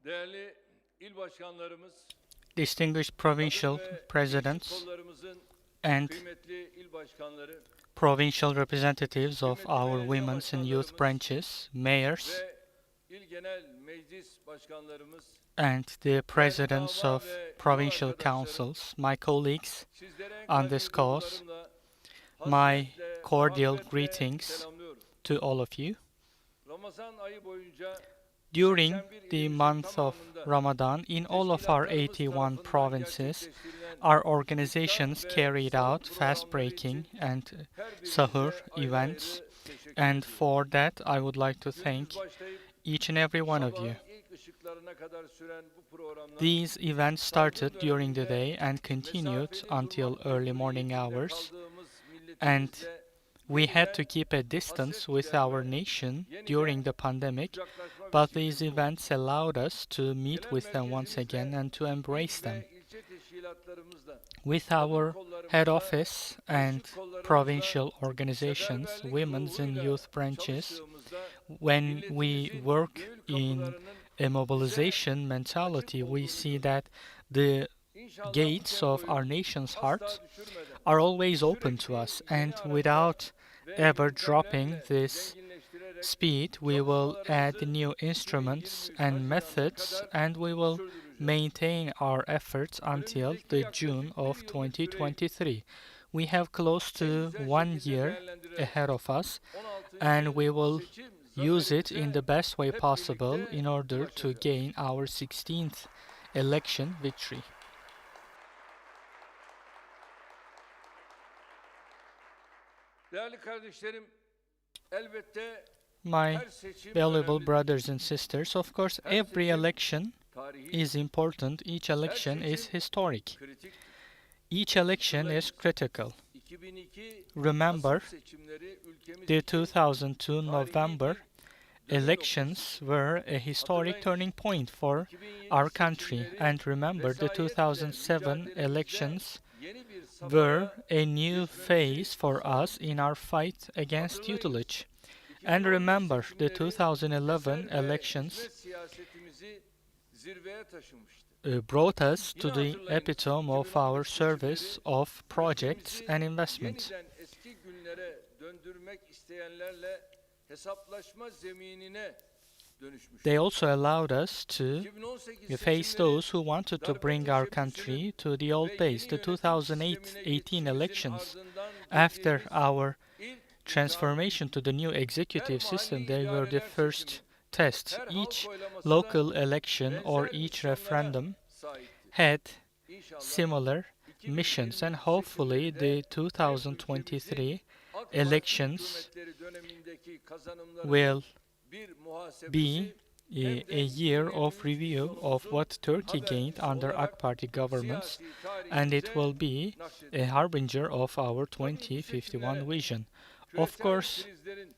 Değerli il başkanlarımız, distinguished kadın provincial ve gençlik presidents, kollarımızın and kıymetli il başkanları, provincial representatives of kıymetli our belediye women's and youth başkanlarımız branches, mayors, ve il genel meclis başkanlarımız, and the değerli presidents dava of ve yol provincial arkadaşlarım, councils, my colleagues sizlere en on kalbi this cause, duygularımla, my hasretle, cordial muhabbetle greetings selamlıyorum. to all of you. Ramazan ayı boyunca During 81 the ilimizin month of tamamında Ramadan, in all of our teşkilatlarımız 81 tarafından provinces, gerçekleştirilen our iftar organizations ve carried sahur out fast programları breaking için and her sahur birinize ayrı events, ayrı teşekkür and ediyorum. for that I would like to Gündüz thank başlayıp each and every one of you. sabahın ilk ışıklarına kadar süren bu programlar These events started salgın during the döneminde day and continued mesafeli until durmak early morning mecburiyetinde hours, kaldığımız and milletimizle we had to yeniden keep a distance hasret with our giderme, nation yeniden during the pandemic, kucaklaşma but these vesilesi oldu. events allowed us to meet Genel with them once again merkezimizde and to embrace il them. ve ilçe teşkilatlarımızla, With kadın our head kollarımızla, office and gençlik kollarımızla provincial organizations, seferberlik women's and ruhuyla youth branches, çalıştığımızda when we milletimizin work gönül in kapılarının a bize mobilization açık mentality, we olduğunu see görüyoruz. that the İnşallah bu gates of our tempoyu nation's heart asla düşürmeden are always open to sürekli us, yeni and araçlar without ve ever dropping yöntemlerle this zenginleştirerek speed, we will add çalışmalarımızı new instruments 2023 and Haziran'ına methods, kadar and we will sürdüreceğiz. maintain our efforts until Önümüzdeki the June yaklaşık bir of yıllık süreyi 2023. We have close en to güzel 1 şekilde year değerlendirerek ahead of us, 16. and we will seçim use it in zaferimize the best way hep possible birlikte in order to ulaşacağız. gain our 16th election victory. Değerli kardeşlerim, elbette My her seçim valuable önemlidir. brothers and sisters, of course, Her every seçim election tarihidir. is important. Each Her election is seçim historic. kritiktir. Each election is Hatırlayınız. critical. 2002 Remember, Kasım seçimleri ülkemiz the için 2002 tarihi November bir dönüm elections noktasıdır. were a historic Hatırlayınız. turning point for 2007 our country, seçimleri and remember the vesayetle 2007 mücadelemizde elections yeni bir were safhaya a new geçmemizi phase for us sağladı. in our fight against Hatırlayınız. tutelage. And 2011 remember, the seçimleri 2011 eser ve elections hizmet siyasetimizi zirveye taşımıştı. brought us to Yine the hatırlayınız. epitome of 2011 our service seçimleri of projects ülkemizi and investment. yeniden eski günlere döndürmek isteyenlerle hesaplaşma zeminine dönüşmüştü. They also allowed us to 2018 face seçimleri those who wanted to darbe bring our teşebbüsünün country to the ve old days. yeni The yönetim 2018 sistemine geçişimizin elections, ardından after girdiğimiz our ilk transformation to the new her executive system, mahalli they were the idareler first seçimi, test. her halk Each oylaması local da election or benzer each misyonlara referendum sahipti. had İnşallah similar missions, and 2023 hopefully seçimleri the de hem 2023 AK Parti elections hükümetleri dönemindeki kazanımlarının will bir be muhasebesi hem a de year of 2023 review of sonumuzun what Turkey gained habercisi under AK olarak Party governments, siyasi and it tarihimize will be a nakşedildi. harbinger of our Tabii bu 2051 seçimlere vision. Of küresel course, krizlerin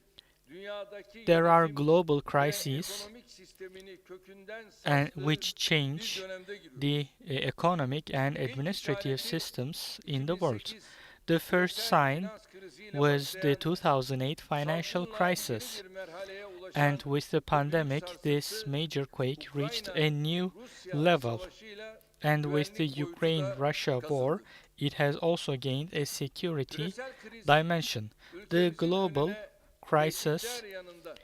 dünyadaki there are yönetim global ve crises ekonomik sistemini kökünden and sarstığı which bir change dönemde giriyoruz. the economic and İlk administrative işareti systems in the world. 2008 The first küresel sign finans kriziyle was the başlayan 2008 financial salgınla crisis, yeni bir merhaleye and ulaşan with the bu büyük pandemic, this sarsıntı major quake reached a Ukrayna new Rusya level. savaşıyla And with the güvenlik boyutu da Ukraine-Russia war, kazandı. it has also gained a security Küresel kriz dimension. The ülkemizin global önüne crisis tehditler yanında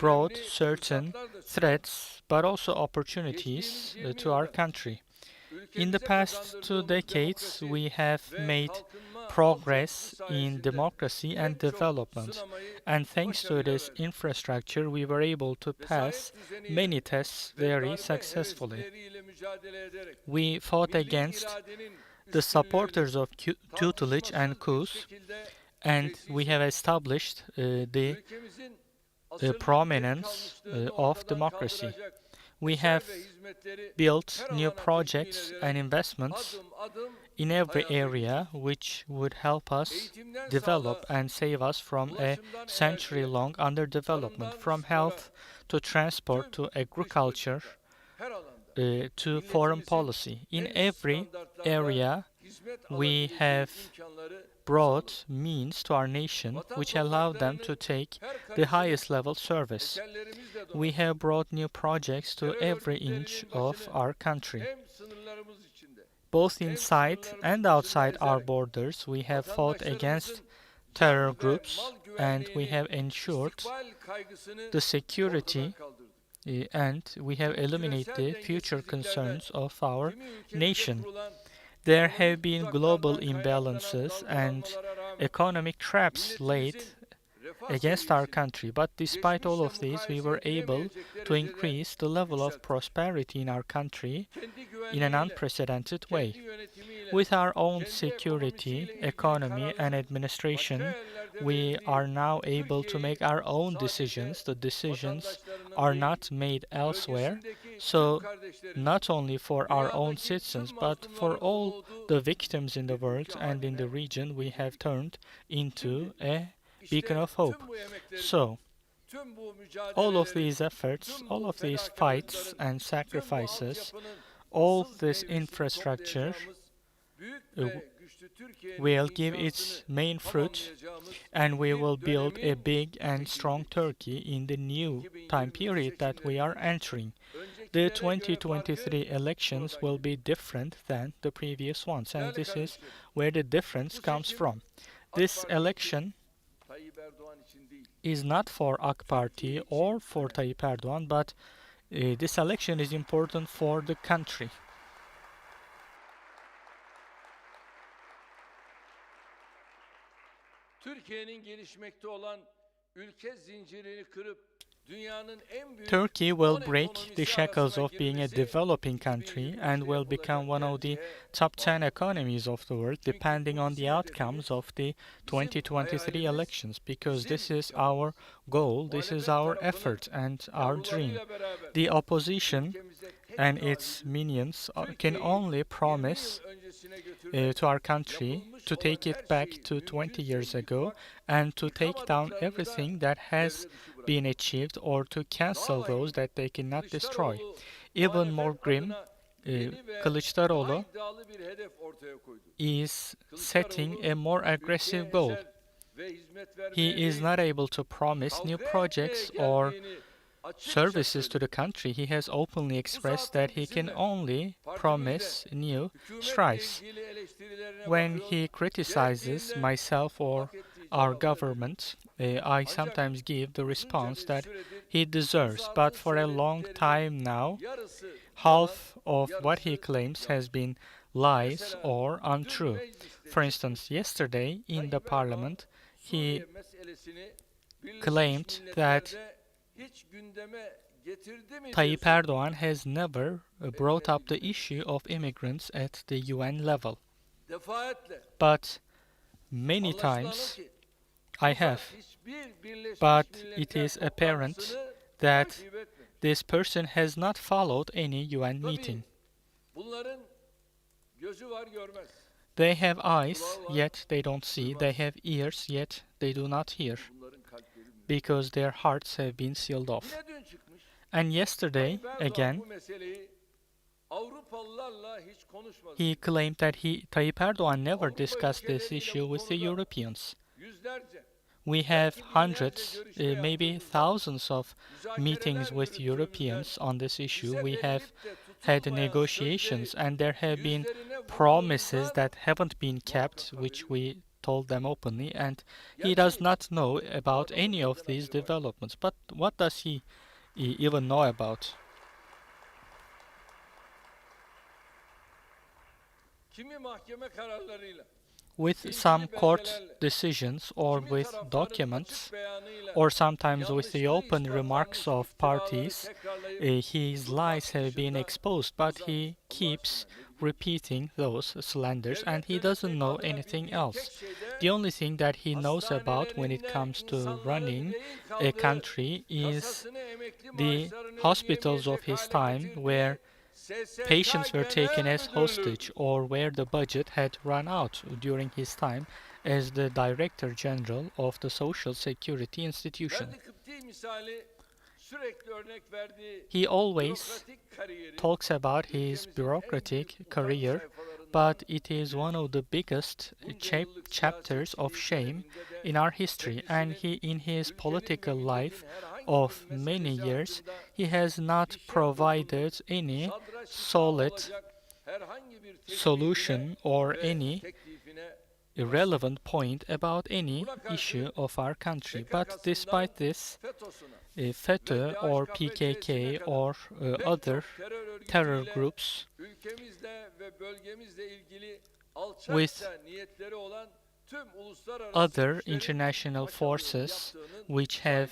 brought önemli certain fırsatlar da sundu. threats, but also opportunities Geçtiğimiz 20 to our yılda country. In the ülkemize past 2 kazandırdığımız decades, demokrasi we have ve made kalkınma progress altyapısı in sayesinde democracy and pek çok development, sınamayı and thanks to başarıyla this verdik. infrastructure, we were able to pass Vesayet düzeniyle many tests ve very darbe successfully. hevesleriyle mücadele ederek We fought milli against iradenin the üstünlüğünü supporters of tutelage and tartışmasız bir coups, şekilde and tesis we have ettik. established the Ülkemizin asırlık geri prominence kalmışlığını of ortadan democracy. kaldıracak We eser have ve hizmetleri built her new alana tekmil projects ederek and investments adım adım in every hayata area geçirdik. which would help us Eğitimden develop sağlığa, and save us from a ulaşımdan enerjiye, century-long underdevelopment, tarımdan from spora, health to transport tüm to dış agriculture politika, her alanda to foreign milletimizin policy. In en üst every standartlarda area, hizmet we alabileceği have imkanları sağladık. brought means to our nation Vatan which allowed them topraklarını to take her the karışını highest level service. eserlerimizle we donanımı, have brought new projects to terör every inch örgütlerinin of başını our country. hem sınırlarımız içinde Both hem inside sınırlarımız and dışında outside our ezerek borders, we have fought against vatandaşlarımızın terror can ve groups mal and we have güvenliğini, ensured istikbal kaygısını the security ortadan kaldırdık. and we have Bu eliminated küresel the future dengesizliklerden concerns of our kimi ülkemizde nation. kurulan There ekonomik have been global tuzaklardan kaynaklanan imbalances and dalgalanmalara rağmen economic traps laid milletimizin refah against our seviyesini country, but despite all geçmişle of these, we mukayese were able edilemeyecek to derecede increase the level of yükselttik. prosperity in our country Kendi in an güvenliğiyle, unprecedented way. kendi yönetimiyle, With our own kendi security, ekonomisiyle ilgili economy, and kararların administration, başka yerlerde we verildiği are now able to make Türkiye'yi our own sadece decisions. The decisions vatandaşlarının are değil, not made elsewhere. bölgesindeki tüm So, kardeşlerin, not only for our own dünyadaki citizens, tüm but for mazlumların all olduğu the victims in the bir world ülke and in the haline region, we have getirdik. turned into Şimdi a beacon işte of hope. tüm bu emekleri, So, tüm bu all of mücadeleleri, these efforts, tüm all bu of these fights fedakarlıkların, and tüm bu sacrifices, altyapının all asıl this meyvesini infrastructure toplayacağımız büyük uh, ve güçlü Türkiye'nin will give its inşasını main fruit, tamamlayacağımız and we bir will build a dönemin big and strong tekindeyiz. Turkey in the new time 2023 period that we are seçimlerinin entering. The öncekilere göre farkı 2023 elections buradan will geliyor. be different than the previous ones, and Değerli this is kardeşlerim, where the difference bu comes seçim from. AK This Parti için, election Tayyip Erdoğan için değil, is not for AK Party Türkiye için or for önemli. Tayyip Erdoğan, but this election is important for the country. Türkiye'nin gelişmekte olan ülke zincirini kırıp dünyanın en büyük Turkey 10 will break ekonomisi the shackles arasına of being a girmesi developing country and 2023'te will become yapılacak one of the tercihe top 10 bağlı. economies of the world, Çünkü depending bu on bizim the outcomes hedefimiz, of the bizim 2023 hayalimiz, elections, because this bizim is our çabamız. goal, this is Muhalefet our tarafının effort and our dream. yavrularıyla beraber The opposition ülkemize tek and its taahhüdümüz, minions can Türkiye'yi only 20 promise yıl öncesine götürmek, to our country yapılmış to olan take her it back şeyi to 20 mümkünse years ago yıkmak, and to take down yıkamadıklarını da everything that has devre dışı been bırakmak. achieved or to cancel Daha those vahim, that they cannot destroy. Kılıçdaroğlu Even more muhalefet grim, adına yeni ve daha Kılıçdaroğlu iddialı bir hedef ortaya koydu. is setting Kılıçdaroğlu a more aggressive ülkeye goal. eser ve hizmet He vermeye is değil, not able to promise new kavga projects etmeye or geldiğini açıkça services to the söyledi. country. He has openly Bu expressed zaten that he can bizimle, only partimizle, promise new hükümetle strikes. ilgili eleştirilerine When bakıyor, he criticizes gerektiğinde myself or hak ettiği our cevabı verecek. government, I Ancak sometimes give the uzunca response bir that süredir he deserves, but imzalı for a long söylediklerinin time now, yarısı yalan, half of what he yarısı claims yanlış. has been lies Mesela or dün untrue. mecliste For instance, yesterday in the Tayyip Erdoğan parliament, Suriye he meselesini Birleşmiş claimed that Milletler'de hiç gündeme getirdi mi diye Tayyip sordu. Erdoğan has never brought up the issue of immigrants at the UN level. Defaatle But many anlaşılan o times ki I have, hiçbir Birleşmiş but it Milletler is apparent toplantısını that takip etmemiş. this person has not followed any UN Tabii meeting. bunların gözü var görmez. They have eyes, Kulağı var, yet they don't see. They duymaz. have ears, yet they do not hear, Bunların kalpleri mühür. because their hearts have been sealed off. Yine dün çıkmış. And yesterday, Tayyip Erdoğan again, bu meseleyi Avrupalılarla hiç konuşmadı. he claimed that Tayyip Erdoğan never Avrupa discussed this ülkeleriyle issue bu with the konuda Europeans. yüzlerce, We have belki binlerce hundreds, görüşme maybe yaptığımızda, thousands of meetings müzakereler with yürüttüğümüzden Europeans on this issue. bize We have verilip de had tutulmayan negotiations, sözleri and there have been yüzlerine promises vurduğumuzda that haven't been kept, which muhakkak haberi we told them openly, and he Gerçi does not know about adamın any of bizden these haberi var. developments. But what does he even know about? Kimi mahkeme kararlarıyla, With ilgili some court belgelerle, decisions or kimi with tarafların documents, açık beyanıyla or sometimes with the yanlışları open ispatlanmış remarks of iftiraları parties, tekrarlayıp his durmak lies have been dışında exposed, but uzak. he Allah keeps aşkına ne diyeyim? repeating those slanders, and Devlet he doesn't yönetmek know adına anything bildiği else. tek şey de The only thing that he knows about when it hastanelerinde comes to insanların running değil a kaldığı, country is kasasını, emekli the maaşlarını hospitals of ödeyemeyecek his hale time getirdiği where SSK patients were taken Genel as Müdürlüğü. hostage, or where the budget had run out during his time as the Director General of the Social Security Institution. Verdi Kıpti misali sürekli örnek verdiği He always bürokratik kariyeri talks about his ülkemizin en bureaucratic büyük utanç career, sayfalarından but it is one of the biggest bunca yıllık chapters siyasi of shame kariyerimde de in our history, and kendisinin he, in his ülkenin ve political milletin life, herhangi of many years, he has not provided any solid solution or any irrelevant point about any issue of our country. But despite this, FETÖ or PKK or other terror groups with other international forces which have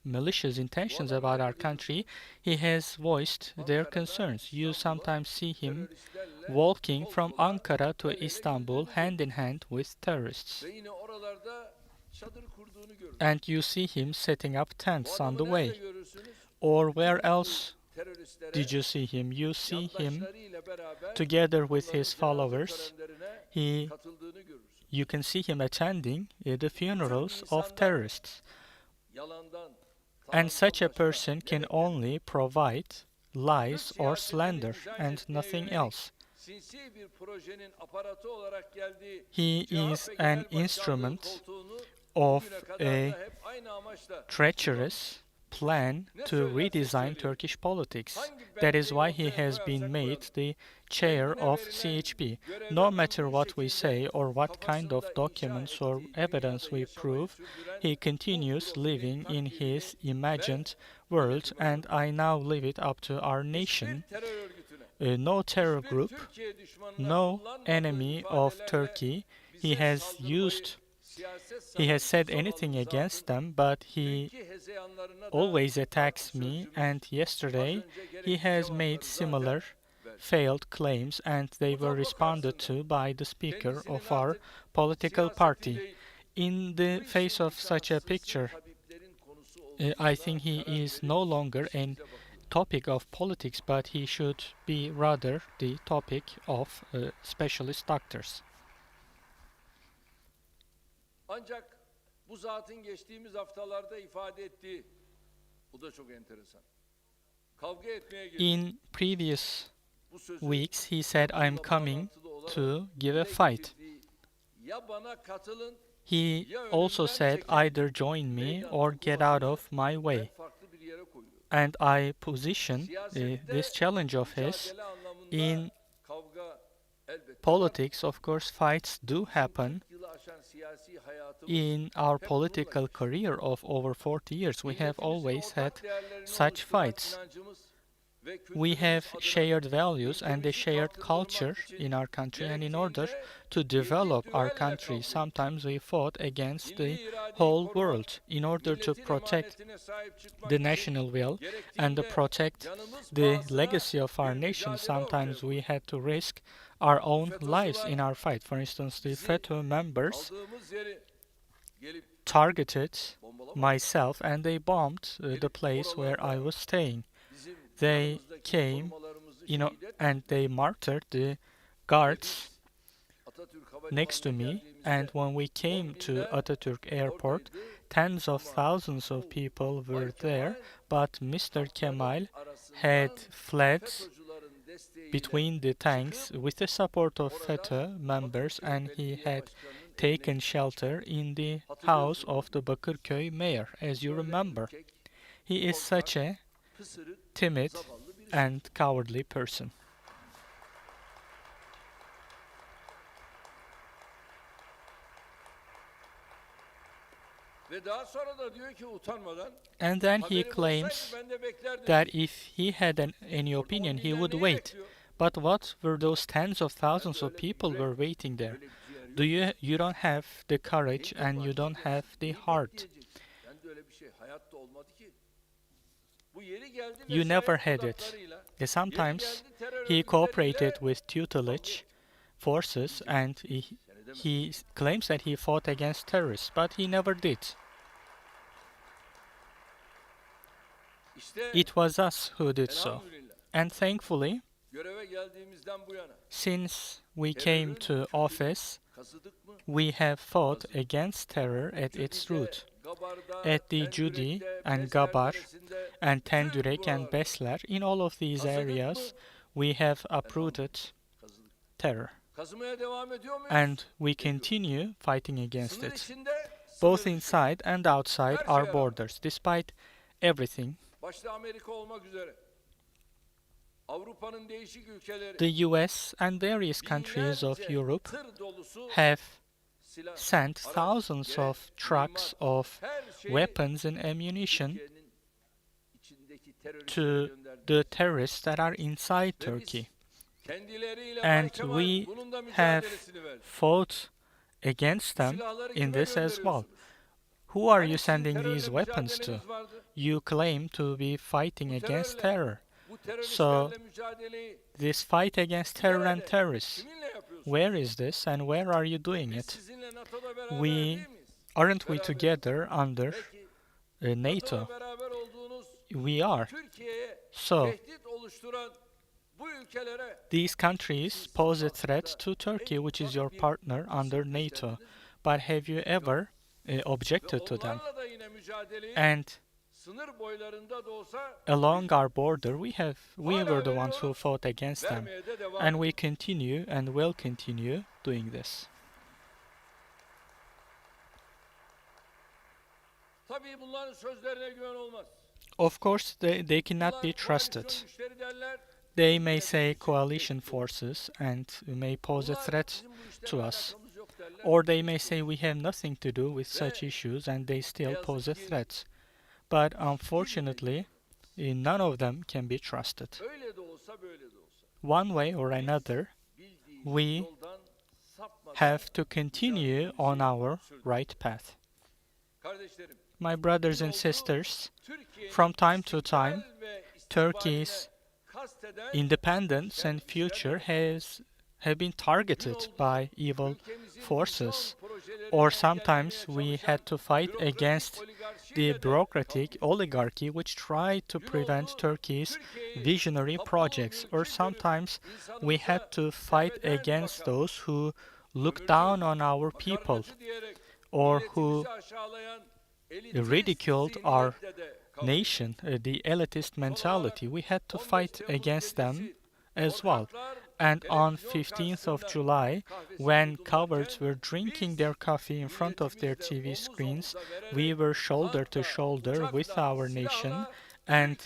malicious intentions about our country, he has voiced their concerns. You sometimes see him walking from Ankara to Istanbul hand in hand with terrorists. And you see him setting up tents on the way. Or where else did you see him? You see him together with his followers. You can see him attending the funerals of terrorists. And such a person can only provide lies or slander and nothing else. He is an instrument of a treacherous plan to redesign Turkish politics. That is why he has been made the chair of CHP. No matter what we say or what kind of documents or evidence we prove, he continues living in his imagined world, and I now leave it up to our nation. No terror group, no enemy of Turkey. He has said anything against them, but he always attacks me, and yesterday he has made similar failed claims, and they were responded to by the speaker of our political party. In the face of such a picture, I think he is no longer a topic of politics, but he should be rather the topic of specialist doctors. Ancak bu zatın geçtiğimiz haftalarda ifade ettiği, bu da çok enteresan. Kavga etmeye In previous weeks, he said, "I'm coming to give a fight." He also said, "Either join me or get out of my way." And I position this challenge of his in politics. Of course, fights do happen. In our political career of over 40 years, we have always had such fights. We have shared values and a shared culture in our country, and in order to develop our country, sometimes we fought against the whole world. In order to protect the national will and to protect the legacy of our nation, sometimes we had to risk our own lives in our fight. For instance, the FETÖ members targeted myself and they bombed the place where I was staying. They came, and they martyred the guards next to me, and when we came to Atatürk Airport, tens of thousands of people were there, but Mr. Kemal had fled between the tanks with the support of FETÖ members, and he had taken shelter in the house of the Bakırköy mayor, as you remember. He is such a timid and cowardly person. And then he claims that if he had any opinion, he would wait. But what were those tens of thousands of people were waiting there? You don't have the courage and you don't have the heart. You never had it. Sometimes he cooperated with tutelage forces and he claims that he fought against terrorists, but he never did. It was us who did so. And thankfully, since we came to office, we have fought against terror at its root. At the Cudi and Gabar and Tendürek and Besler, in all of these areas, we have uprooted terror. And we continue fighting against it. both inside and outside our borders, despite everything. Başta Amerika olmak üzere Avrupa'nın değişik ülkeleri The US and various countries of binlerce Europe tır dolusu have silah, sent araç, thousands gereç, of trucks mühimmat, of her şeyi weapons and ammunition Türkiye'nin içindeki teröristlere to gönderdi. the terrorists that are inside Ve biz Turkey. kendileriyle And Bay Kemal we bunun da have mücadelesini verdi. fought against them Silahları in kime this as well. gönderiyorsunuz? Who are Hani you sizin sending terörle these weapons to? mücadeleniz vardı? You claim to be fighting Bu against terörle, terror. bu So, teröristlerle mücadeleyi this fight against terror and nerede, terrorists, kiminle yapıyorsunuz? where is this and where are you doing Biz it? sizinle NATO'da beraber We değil miyiz? Aren't we Beraber. together under Peki NATO? NATO'da beraber olduğunuz We are. Türkiye'ye So, tehdit oluşturan bu ülkelere these countries pose a threat to Turkey, which is your partner under NATO. But have you ever ve objected to them? onlarla da yine mücadeleyi And sınır boylarında da olsa along our border, we were the ones who fought against them, vermeye de devam and we ediyoruz. continue and will continue doing this. Tabii bunların sözlerine güven olmaz. Of course, they cannot Bunlar be trusted. koalisyon güçleri derler. They may say coalition forces and may pose a Bunlar threat bizim bu işlerle to us. alakamız yok derler. Or they may say we have nothing to do with such issues and they still pose a threat. But unfortunately, none of them can be trusted. Öyle de olsa böyle de olsa. One way or another, Bildiğimiz we yoldan sapmadan have to continue on our right path. kardeşlerim, My brothers and sisters, Türkiye'nin from time to time, istikbal ve Turkey's istikbaline kasteden independence and future have been targeted by evil ülkemizin forces, insan projelerini or engellemeye sometimes we çalışan had to fight bürokratik against oligarşiyle the de bureaucratic kavga oligarchy which tried to prevent Turkey's visionary projects, or sometimes we had to fight against those who look down on our people makarnacı diyerek or who milletimizi aşağılayan elitist ridiculed our zihniyetle de kavga nation, the elitist mentality. We had to fight against them as well. And on 15th of July, when cowards were drinking their coffee in front of their TV screens, we were shoulder to shoulder with our nation, and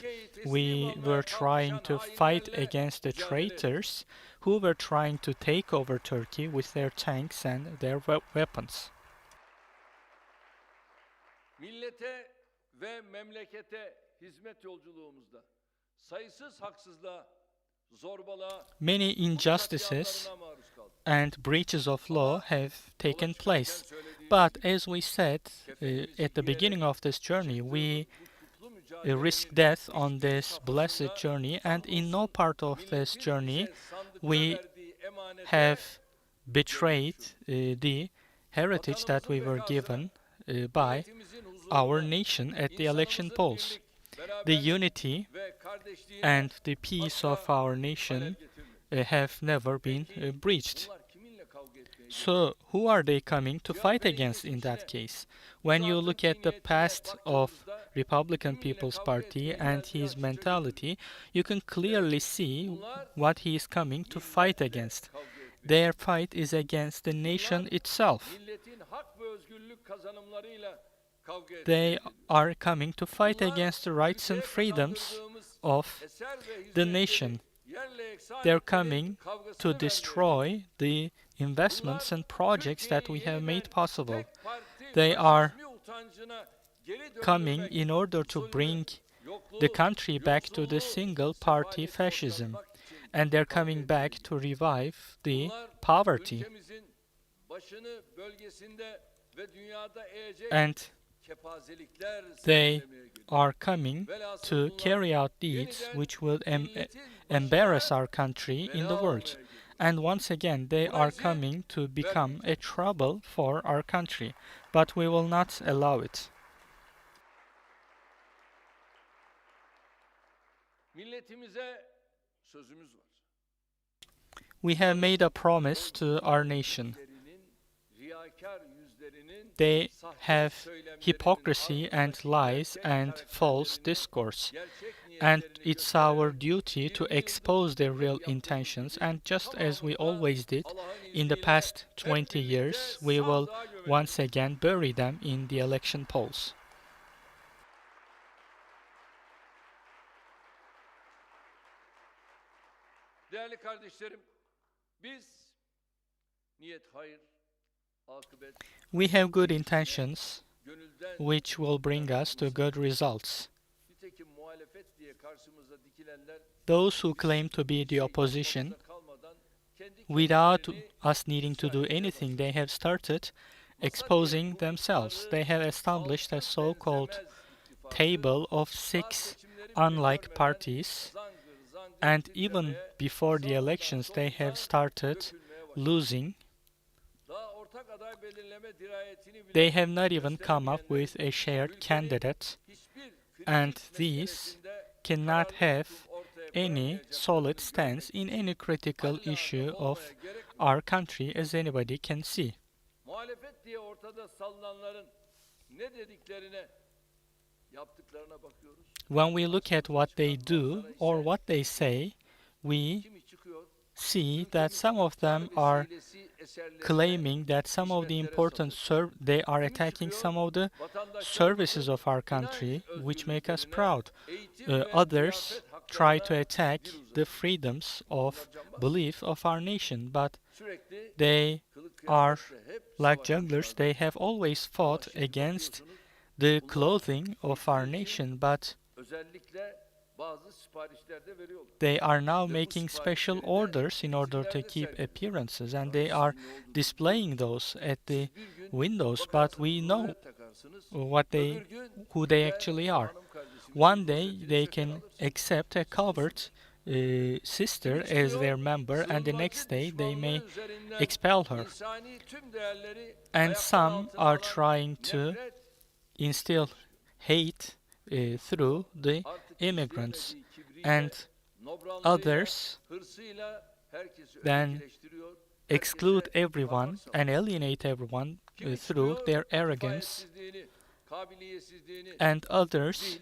we were trying to fight against the traitors who were trying to take over Turkey with their tanks and their weapons. millete ve memlekete hizmet yolculuğumuzda sayısız haksızlığa, zorbalığa, Many injustices katliamlarına maruz kaldık. and breaches of law have taken place. But as we said at the beginning of this journey, we risk death on this blessed journey, and in no part of this journey we have betrayed the heritage that we were given by our nation at the election polls. The unity and the peace of our nation have never been breached. So, who are they coming to fight against in that case? When you look at the past of Republican People's Party and his mentality, you can clearly see what he is coming to fight against. Their fight is against the nation itself. They are coming to fight against the rights and freedoms of the nation. They're coming to destroy the investments and projects that we have made possible. They are coming in order to bring the country back to the single party fascism, and they're coming back to revive the poverty. And they are coming to carry out deeds which will embarrass our country in the world. And once again, they are coming to become a trouble for our country, but we will not allow it. We have made a promise to our nation. They have hypocrisy and lies and false discourse. And it's our duty to expose their real intentions. And just as we always did in the past 20 years, we will once again bury them in the election polls. Değerli kardeşlerim, biz niyet hayır, akıbet We have good intentions gönülden which will bring us to good results. nitekim muhalefet diye karşımıza dikilenler Those who claim to be the opposition, without us needing to do anything, they have started exposing themselves. They have established a so-called table of 6 unlike parties, and even before the elections they have started losing. They have not even come up with a shared candidate, and these cannot have any solid stance in any critical issue of our country, as anybody can see. Muhalefet diye ortada sallananların ne dediklerine, yaptıklarına bakıyoruz. When we look at what they do or what they say, we see that some of them are claiming that some of the important they are attacking some of the services of our country, which make us proud. Others try to attack the freedoms of belief of our nation, but they are like jugglers. They have always fought against the clothing of our nation, but they are now making special orders in order to keep appearances, and they are displaying those at the windows, but we know who they actually are. One day they can accept a covered sister as their member, and the next day they may expel her. And some are trying to instill hate through the immigrants, and others then exclude everyone and alienate everyone through their arrogance, and others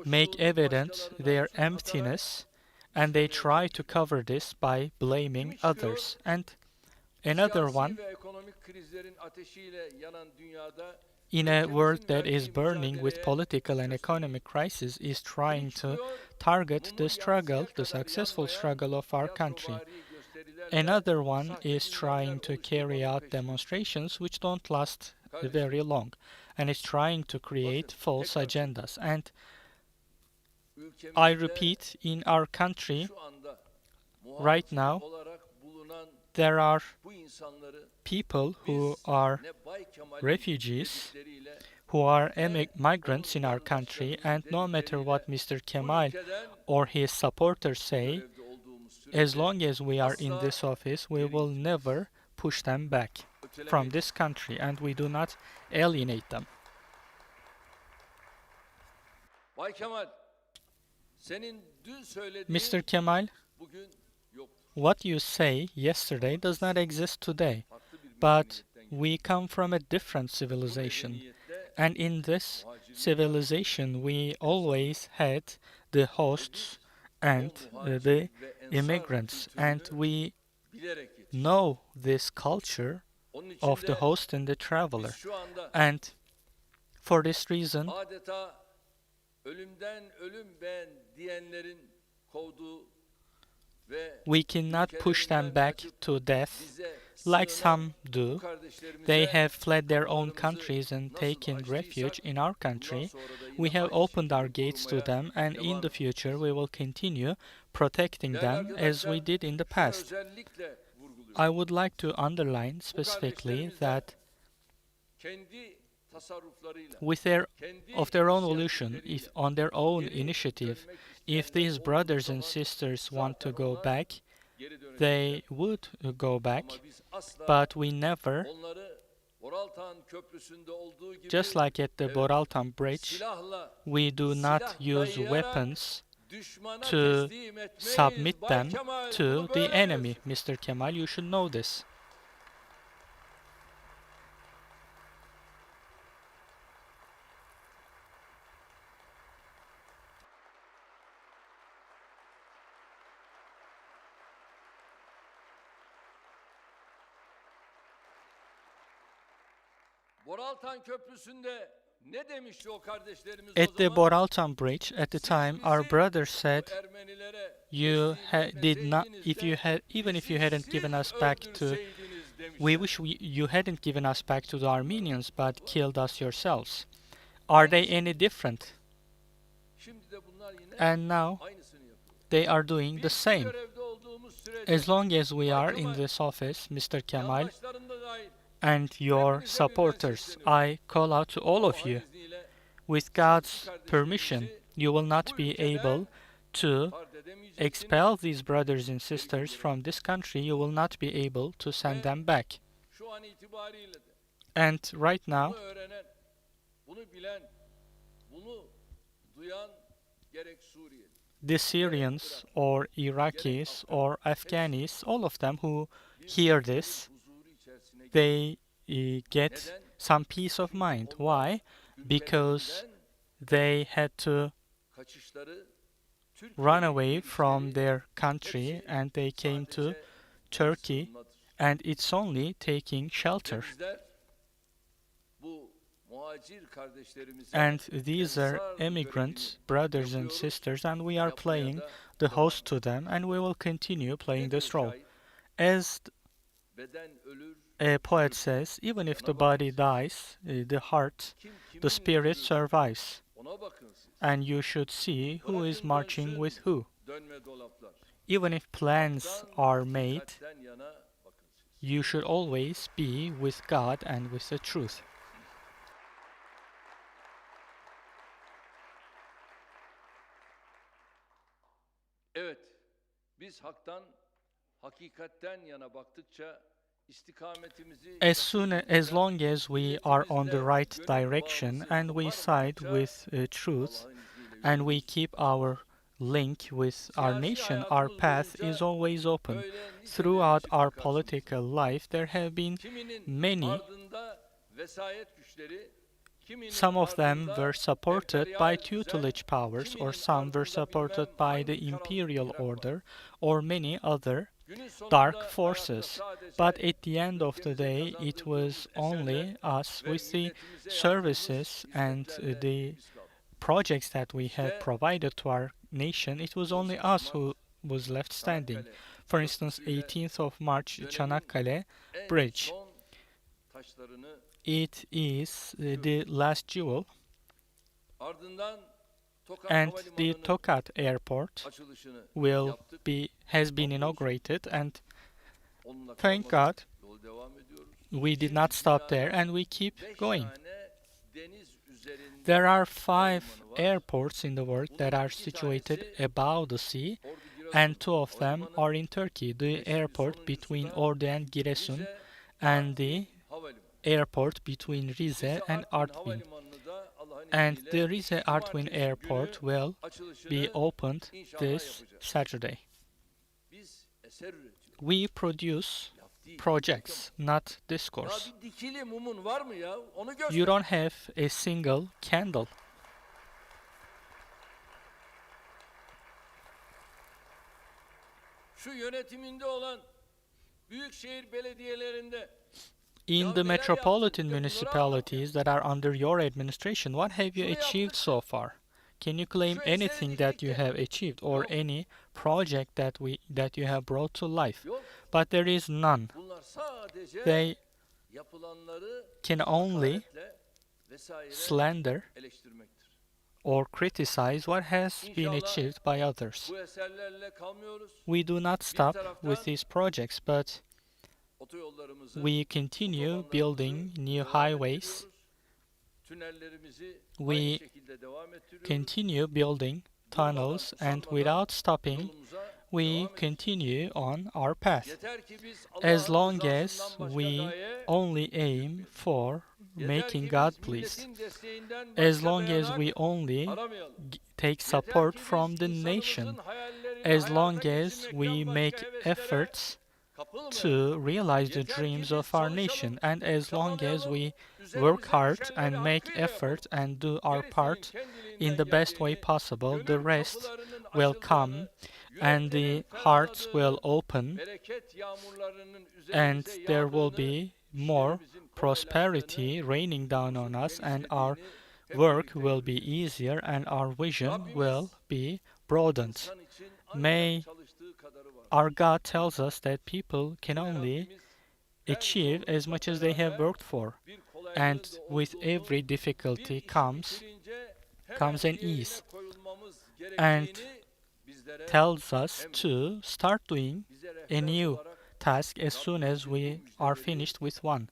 make evident their emptiness, and they try to cover this by blaming others. And another one, in a world that is burning with political and economic crisis, is trying to target the struggle, the successful struggle of our country. Another one is trying to carry out demonstrations which don't last very long, and is trying to create false agendas. And I repeat, in our country right now there are people who are refugees, who are migrants in our country, and no matter what Mr. Kemal or his supporters say, as long as we are in this office, we will never push them back from this country, and we do not alienate them. Mr. Kemal, what you say yesterday does not exist today, but we come from a different civilization, and in this civilization we always had the hosts and the immigrants, and we know this culture of the host and the traveler, and for this reason we cannot push them back to death like some do. They have fled their own countries and taken refuge in our country. We have opened our gates to them, and in the future we will continue protecting them as we did in the past. I would like to underline specifically that of their own volition, if on their own initiative, if these brothers and sisters want to go back, they would go back, but we never, just like at the Boraltan Bridge, we do not use weapons to submit them to the enemy. Mr. Kemal, you should know this. Boraltan Köprüsü'nde ne demişti o kardeşlerimiz o At the zaman? Boraltan Bridge, at the Siz time, our bizi brothers bu said, Ermenilere "You teslim did not, etmeseydiniz de even if you bizi hadn't given siz us back to, öldürseydiniz" we demişler. wish you hadn't given us back to the Armenians, but killed us yourselves." Are they any different? Şimdi de bunlar yine And now aynısını yapıyor. they are doing the Biz bu same. görevde olduğumuz sürece As long as we are Bay in Kemal, this office, Mr. Kemal, yandaşlarım da dahil and your hepinize birden supporters, sesleniyorum. I call out to all of Allah'ın you, izniyle with siz God's bu permission, kardeşlerimizi you will bu not be ülkeden able to tard edemeyeceksiniz expel these brothers and sisters from this country. You will not be able to send them back. şu an itibariyle de And right bunu now, öğrenen, bunu bilen, bunu duyan gerek Suriyeli, the Syrians or Iraqis or Afghanis, all of them who hear this, huzuru içerisine they get some peace of mind. Why? Because ülkelerinden they had to kaçışları run away from their country and they came to Turkey, and it's only taking shelter. Bizler bu muhacir kardeşlerimize And these are immigrant brothers and sisters, and we are playing the host to them, and we will continue playing this role. As beden ölür, a poet says, even if the body dies, the heart, the spirit survives. ona bakın siz. And you should see who is marching with who. Dönme dolaplar. Even if plans are made, Hakikatten yana bakın siz. you should always be with God and with the truth. Evet, biz haktan, hakikatten yana baktıkça istikametimizi As long as we are on the right direction and we side with truth and we keep our link with our nation, our path is always open. Throughout our political life, there have been many. ardında vesayet güçleri, kiminin Some of them ardında were supported by emperyal tutelage düzen, powers, or kiminin some were ardında supported bilmem by the hangi imperial karanlık order, var. or many other Günün sonunda dark hayatta forces. sadece But at the end of the ülkemize day, it kazandırdığımız was only eserler us ve with the milletimize services yaptığımız and hizmetlerle the biz kaldık. projects that we had İşte provided to our nation. It was only us who was left standing. Çanakkale For instance, Köprüsü'yle 18th of March, dönemin Çanakkale en Bridge. son taşlarını It is the last jewel, ardından Tokat and the Havalimanı'nın Tokat Airport açılışını will yaptık. has been inaugurated, and Onunla thank kalmadık. God Yol devam ediyoruz. we did not stop there, and we keep 5 going. tane deniz üzerinde There are 5 havalimanı var. airports in the world that are situated above the sea, Ordu and Giresun 2 of them Havalimanı, are in Turkey. The airport between Ordu and Giresun, Rize and the Havalimanı. airport between Rize and Artvin. Havalimanı'nı da Allah'ın And izniyle the Rize Artvin cumartesi airport günü will açılışını be opened inşallah this yapacağız. Saturday. Biz eser üretiyoruz. We produce Laf değil. projects, not Ya discourse. bir dikili mumun var mı ya? Onu göster. You don't have a single candle. Şu yönetiminde olan büyükşehir belediyelerinde In the metropolitan municipalities that are under your administration, what have you achieved so far? Can you claim anything that you have achieved or any project that you have brought to life? yok. But there is none. Bunlar sadece They yapılanları can only hakaretle vesaire slander eleştirmektir. or criticize what has been İnşallah achieved by others. bu eserlerle kalmıyoruz. We do not stop with these projects, but Otoyollarımızı, we continue otobanlarımızı building new devam highways. ettiriyoruz. Tünellerimizi We aynı şekilde devam ettiriyoruz. Continue building tunnels, and without stopping, Yolumuza we devam ediyoruz. continue on our path. Yeter ki biz As Allah'ın long rızasından as başka we gaye, only aim for yeter making ki God biz pleased, milletin desteğinden as başka long as dayanak we only aramayalım. take Yeter support ki biz from the insanımızın nation, hayallerini as long hayata as we geçirmekten make başka heveslere efforts kapılmayalım. to realize the Yeter ki dreams biz of our çalışalım, nation, and as long as çabalayalım, we üzerimize work hard düşenleri and make hakkıyla effort yapalım. and do our Gerisinin part kendiliğinden in the best way geleceğini, possible, the gönül rest kapılarının will come, açıldığını, and yüreklerin the hearts will ferahladığını, open, bereket yağmurlarının and üzerimize there will yağdığını be more prosperity raining down on us, and our work will be easier and our vision will be broadened. May our God tells us that people can only achieve as much as they have worked for, and with every difficulty comes an ease, and tells us to start doing a new task as soon as we are finished with one.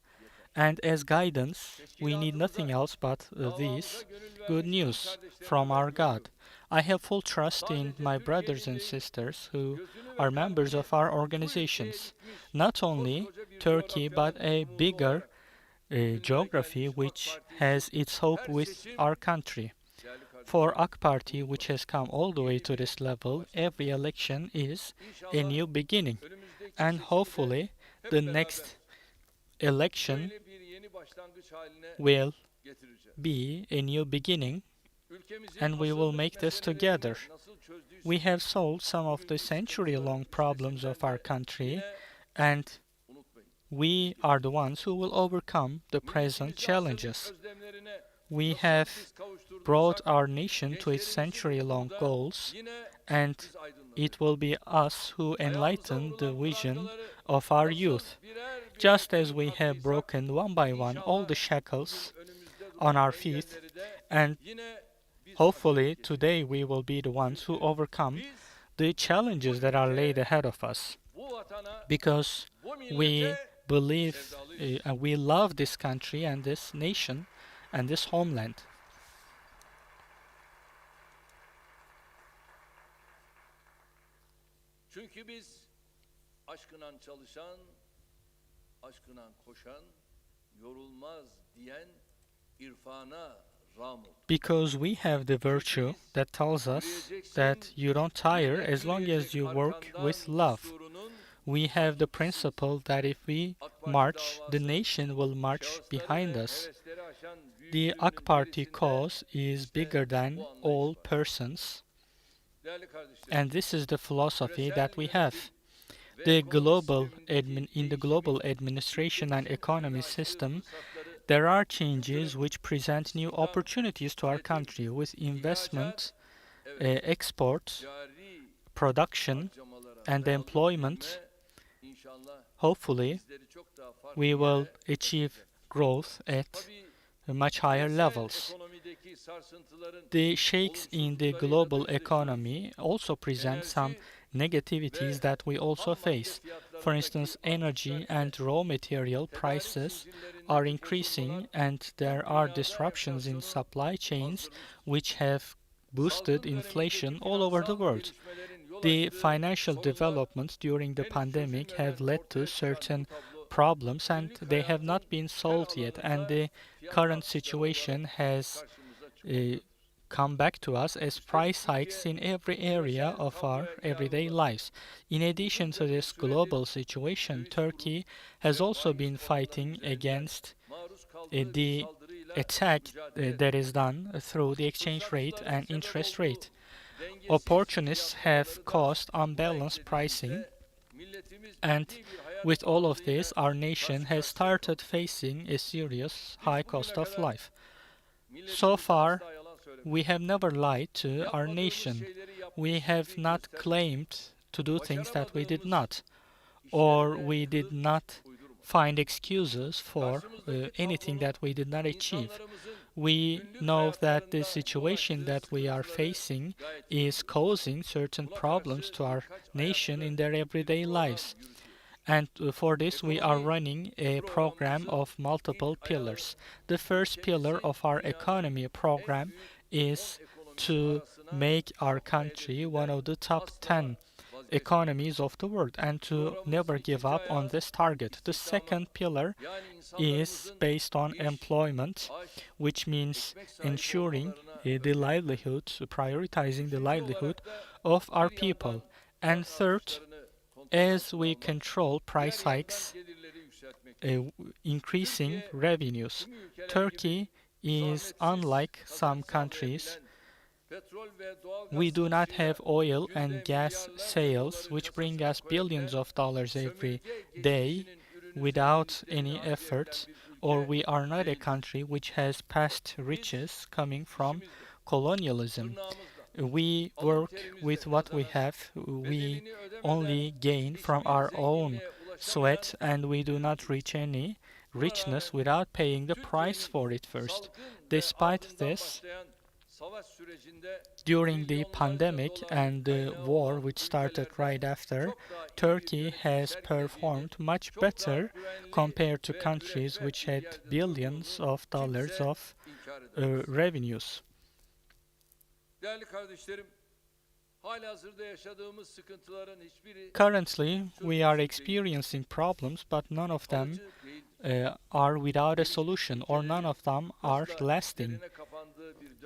And as guidance, we need nothing else but this good news from our God. I have full trust in my brothers and sisters who are members of our organizations. Not only Turkey, but a bigger geography which has its hope with our country. For AK Party, which has come all the way to this level, every election is a new beginning. And hopefully, the next election will be a new beginning, and we will make this together. We have solved some of the century-long problems of our country, and we are the ones who will overcome the present challenges. We have brought our nation to its century-long goals, and it will be us who enlighten the vision of our youth. Just as we have broken one by one all the shackles on our feet, and hopefully today we will be the ones who overcome the challenges that are laid ahead of us, because we believe we love this country and this nation and this homeland. Çünkü biz aşkınan çalışan, aşkınan koşan, yorulmaz diyen irfana ram olduk. Because we have the virtue that tells us that you don't tire as long as you work with love. We have the principle that if we march, the nation will march behind us. The AK Party cause is bigger than all persons, and this is the philosophy that we have. In the global administration and economy system, there are changes which present new opportunities to our country with investment, export, production, and employment. Hopefully, we will achieve growth at much higher levels. The shakes in the global economy also present some negativities that we also face. For instance, energy and raw material prices are increasing, and there are disruptions in supply chains which have boosted inflation all over the world. The financial developments during the pandemic have led to certain problems, and they have not been solved yet, and the current situation has come back to us as price hikes in every area of our everyday lives. In addition to this global situation, Turkey has also been fighting against the attack that is done through the exchange rate and interest rate. Opportunists have caused unbalanced pricing, and with all of this, our nation has started facing a serious high cost of life. So far, we have never lied to our nation. We have not claimed to do things that we did not, or we did not find excuses for anything that we did not achieve. We know that the situation that we are facing is causing certain problems to our nation in their everyday lives. And for this, we are running a program of multiple pillars. The first pillar of our economy program is to make our country one of the top 10 economies of the world, and to never give up on this target. The second pillar is based on employment, which means ensuring the livelihood, prioritizing the livelihood of our people. And third, as we control price hikes, increasing revenues. Turkey is unlike some countries. We do not have oil and gas sales, which bring us billions of dollars every day. without any effort, or we are not a country which has past riches coming from colonialism. We work with what we have. We only gain from our own sweat, and we do not reach any richness without paying the price for it first. Despite this, during the pandemic and the war which started right after, Turkey has performed much better compared to countries which had billions of dollars of revenues. Currently, we are experiencing problems, but none of them are without a solution, or none of them are lasting.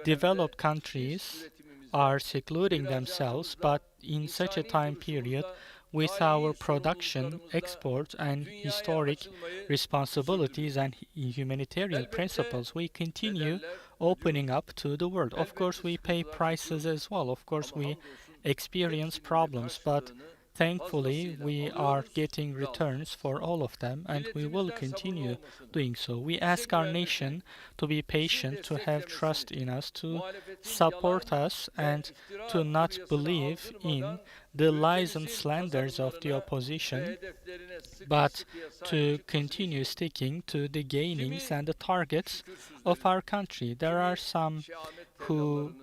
Developed countries are secluding themselves, but in such a time period, with our production, exports, and historic responsibilities and humanitarian principles, we continue opening up to the world. Of course, we pay prices as well. Of course, we experience problems, but thankfully, we are getting returns for all of them, and we will continue doing so. We ask our nation to be patient, to have trust in us, to support us, and to not believe in the lies and slanders of the opposition, but to continue sticking to the gainings and the targets of our country. There are some who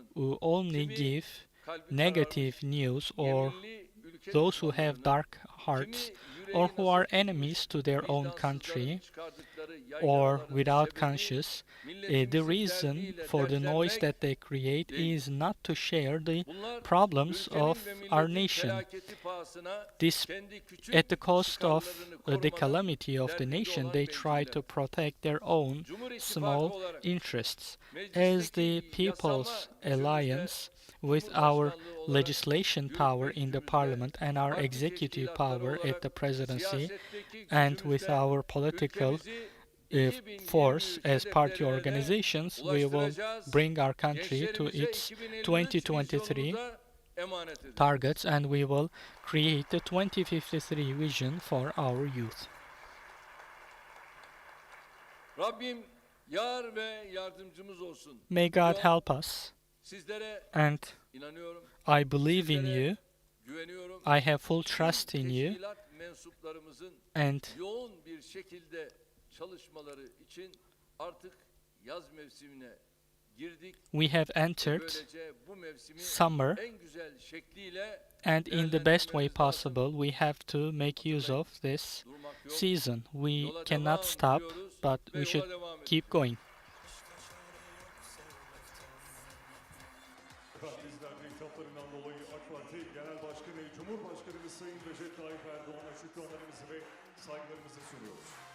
only give negative news, or those who have dark hearts, or who are enemies to their own country, or without conscience. The reason for the noise that they create is not to share the problems of our nation. This, at the cost of the calamity of the nation, they try to protect their own small interests. As the People's Alliance, with our legislation power in the parliament and our executive power at the presidency, and with our political force as party organizations, we will bring our country to its 2023 targets, and we will create the 2053 vision for our youth. May God help us, and I believe in you. I have full trust in you, and we have entered summer, and in the best way possible, we have to make use of this season. We cannot stop, but we should keep going. Dolayı AK Parti Genel Başkanı, Cumhurbaşkanımız Sayın Recep Tayyip Erdoğan'a şükranlarımızı ve saygılarımızı sunuyoruz.